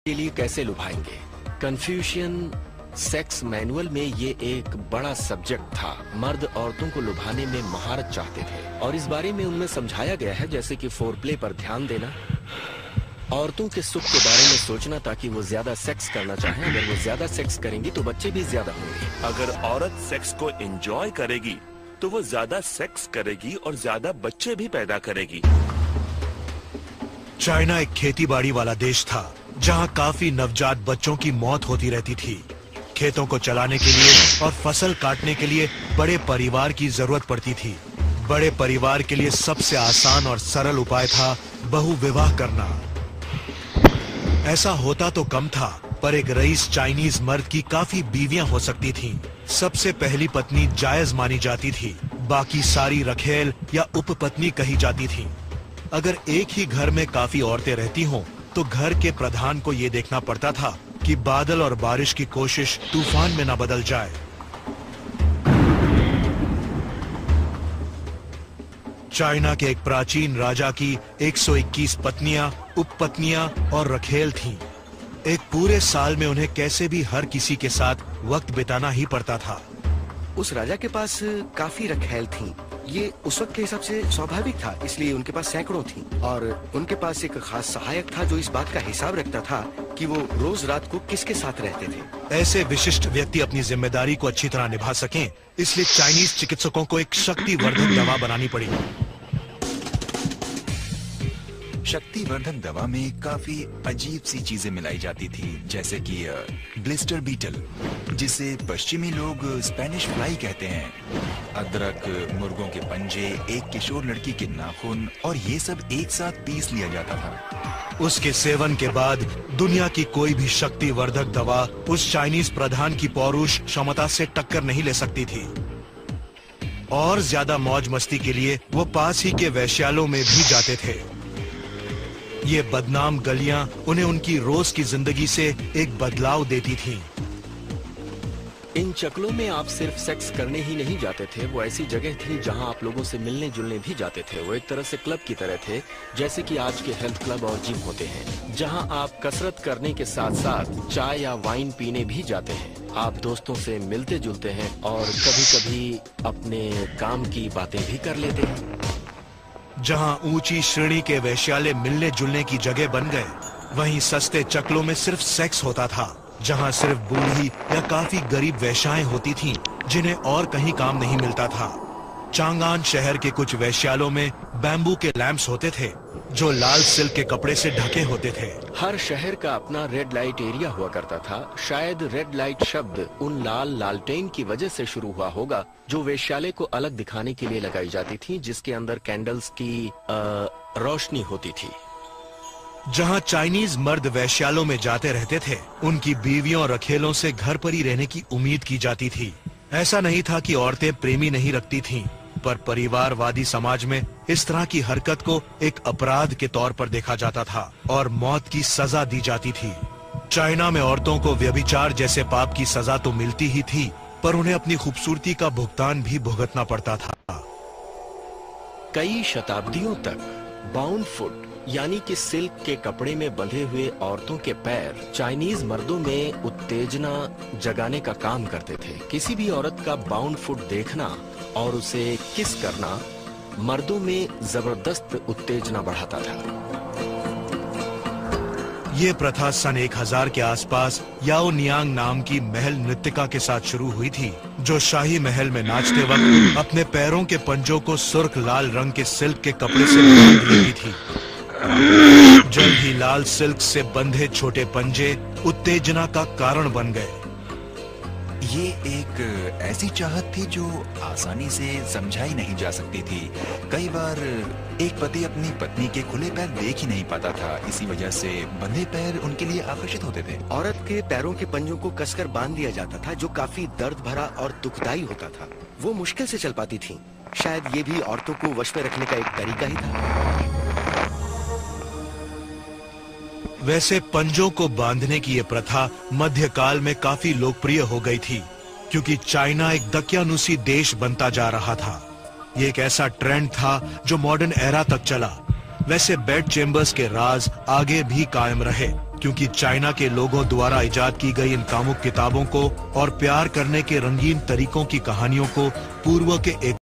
के लिए कैसे लुभाएंगे। कन्फ्यूशियन सेक्स मैनुअल में ये एक बड़ा सब्जेक्ट था। मर्द औरतों को लुभाने में महारत चाहते थे और इस बारे में उनमें समझाया गया है, जैसे कि फोरप्ले पर ध्यान देना, औरतों के सुख के बारे में सोचना ताकि वो ज्यादा सेक्स करना चाहें। अगर वो ज्यादा सेक्स करेंगी तो बच्चे भी ज्यादा होंगे। अगर औरत सेक्स को एंजॉय करेगी तो वो ज्यादा सेक्स करेगी और ज्यादा बच्चे भी पैदा करेगी। चाइना एक खेतीबाड़ी वाला देश था जहां काफी नवजात बच्चों की मौत होती रहती थी। खेतों को चलाने के लिए और फसल काटने के लिए बड़े परिवार की जरूरत पड़ती थी। बड़े परिवार के लिए सबसे आसान और सरल उपाय था बहुविवाह करना। ऐसा होता तो कम था, पर एक रईस चाइनीज मर्द की काफी बीवियां हो सकती थीं। सबसे पहली पत्नी जायज मानी जाती थी, बाकी सारी रखेल या उपपत्नी कही जाती थी। अगर एक ही घर में काफी औरतें रहती हों, तो घर के प्रधान को ये देखना पड़ता था कि बादल और बारिश की कोशिश तूफान में न बदल जाए। चाइना के एक प्राचीन राजा की 121 पत्नियां, उपपत्नियां और रखेल थीं। एक पूरे साल में उन्हें कैसे भी हर किसी के साथ वक्त बिताना ही पड़ता था। उस राजा के पास काफी रखेल थीं। ये उस वक्त के हिसाब से स्वाभाविक था, इसलिए उनके पास सैकड़ों थीं। और उनके पास एक खास सहायक था जो इस बात का हिसाब रखता था कि वो रोज रात को किसके साथ रहते थे। ऐसे विशिष्ट व्यक्ति अपनी जिम्मेदारी को अच्छी तरह निभा सकें, इसलिए चाइनीज चिकित्सकों को एक शक्तिवर्धक दवा बनानी पड़ी। शक्तिवर्धक दवा में काफी अजीब सी चीजें मिलाई जाती थी, जैसे कि ब्लिस्टर बीटल, जिसे पश्चिमी लोग स्पेनिश फ्लाई कहते हैं, अदरक, मुर्गों के पंजे, एक किशोर लड़की के नाखून, और ये सब एक साथ पीस लिया जाता था। उसके सेवन के बाद दुनिया की कोई भी शक्तिवर्धक दवा उस चाइनीज प्रधान की पौरुष क्षमता से टक्कर नहीं ले सकती थी। और ज्यादा मौज मस्ती के लिए वो पास ही के वेश्यालयों में भी जाते थे। ये बदनाम गलियां उन्हें उनकी रोज की जिंदगी से एक बदलाव देती थीं। इन चक्लों में आप सिर्फ सेक्स करने ही नहीं जाते थे, वो ऐसी जगह थी जहां आप लोगों से मिलने जुलने भी जाते थे। वो एक तरह से क्लब की तरह थे, जैसे कि आज के हेल्थ क्लब और जिम होते हैं, जहां आप कसरत करने के साथ साथ चाय या वाइन पीने भी जाते हैं। आप दोस्तों से मिलते जुलते हैं और कभी-कभी अपने काम की बातें भी कर लेते हैं। जहां ऊंची श्रेणी के वेश्यालय मिलने जुलने की जगह बन गए, वहीं सस्ते चक्लों में सिर्फ सेक्स होता था। जहां सिर्फ बूढ़ी या काफी गरीब वेश्याएं होती थीं, जिन्हें और कहीं काम नहीं मिलता था। चांगान शहर के कुछ वेश्यालयों में बैम्बू के लैंप्स होते थे, जो लाल सिल्क के कपड़े से ढके होते थे। हर शहर का अपना रेड लाइट एरिया हुआ करता था। शायद रेड लाइट शब्द उन लाल लालटेन की वजह से शुरू हुआ होगा जो वेश्यालय को अलग दिखाने के लिए लगाई जाती थी, जिसके अंदर कैंडल्स की रोशनी होती थी। जहां चाइनीज मर्द वेश्यालयों में जाते रहते थे, उनकी बीवियों और रखेलों से घर पर ही रहने की उम्मीद की जाती थी। ऐसा नहीं था कि औरतें प्रेमी नहीं रखती थीं, पर परिवारवादी समाज में इस तरह की हरकत को एक अपराध के तौर पर देखा जाता था और मौत की सजा दी जाती थी। चाइना में औरतों को व्यभिचार जैसे पाप की सजा तो मिलती ही थी, पर उन्हें अपनी खूबसूरती का भुगतान भी भुगतना पड़ता था। कई शताब्दियों तक बाउंड फुट यानी कि सिल्क के कपड़े में बंधे हुए औरतों के पैर चाइनीज मर्दों में उत्तेजना जगाने का काम करते थे। किसी भी औरत का बाउंड फुट देखना और उसे किस करना मर्दों में जबरदस्त उत्तेजना बढ़ाता था। ये प्रथा सन 1000 के आसपास याओ नियांग नाम की महल नृत्यिका के साथ शुरू हुई थी, जो शाही महल में नाचते वक्त अपने पैरों के पंजों को सुर्ख लाल रंग के सिल्क के कपड़े से बांध लेती थी। जल्द ही लाल सिल्क से बंधे छोटे पंजे उत्तेजना का कारण बन गए। ये एक ऐसी चाहत थी जो आसानी से समझाई नहीं जा सकती थी। कई बार एक पति अपनी पत्नी के खुले पैर देख ही नहीं पाता था, इसी वजह से बंधे पैर उनके लिए आकर्षित होते थे। औरत के पैरों के पंजों को कसकर बांध दिया जाता था, जो काफी दर्द भरा और दुखदायी होता था। वो मुश्किल से चल पाती थीं। शायद ये भी औरतों को वश में रखने का एक तरीका ही था। वैसे पंजों को बांधने की ये प्रथा मध्यकाल में काफी लोकप्रिय हो गई थी, क्योंकि चाइना एक दकियानुसी देश बनता जा रहा था। ये एक ऐसा ट्रेंड था जो मॉडर्न एरा तक चला। वैसे बेड चेम्बर्स के राज आगे भी कायम रहे। क्योंकि चाइना के लोगों द्वारा इजाद की गई इन कामुक किताबों को और प्यार करने के रंगीन तरीकों की कहानियों को पूर्व के एक